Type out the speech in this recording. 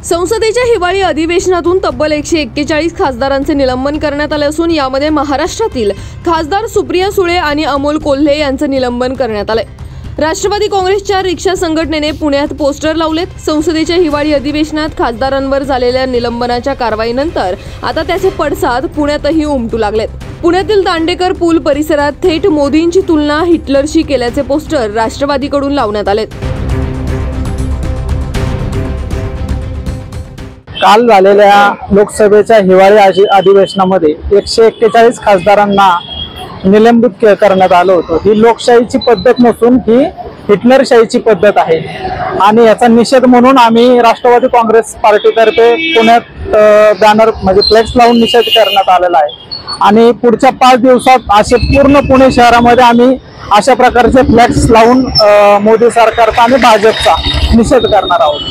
संसदेच्या हिवाळी अधिवेशनातून तब्बल 141 खासदारांचे निलंबन करण्यात आले असून यामध्ये महाराष्ट्रातील खासदार सुप्रिया सुळे आणि अमोल कोल्हे यांचे निलंबन करण्यात आले। राष्ट्रवादी काँग्रेसच्या रिक्षा संघटनेने पुण्यात पोस्टर लावलेत। संसदेच्या हिवाळी अधिवेशनात खासदारांवर झालेल्या निलंबनाच्या कारवाईनंतर आता त्याचे पडसाद पुण्यातही उमटू लागलेत। पुण्यातील दांडेकर पूल परिसरात थेट मोदींची तुलना हिटलरशी केल्याचे पोस्टर राष्ट्रवादीकडून लावण्यात आलेत। काल झालेल्या लोकसभेच्या हिवाळी अधिवेशनामध्ये 141 खासदारांना निलंबित करण्यात आलं होतं। ही लोकशाहीची पद्धत नसून ही हिटलरशाहीची पद्धत आहे आणि याचा निषेध म्हणून आम्ही राष्ट्रवादी काँग्रेस पार्टीतर्फे पुण्यात बॅनर म्हणजे फ्लेक्स लावून निषेध करण्यात आलेला आहे आणि पुढच्या 5 दिवसात असे पूर्ण पुणे शहरामध्ये आम्ही अशा प्रकारचे फ्लेक्स लावून मोदी सरकारचा आणि भाजपचा निषेध करणार आहोत।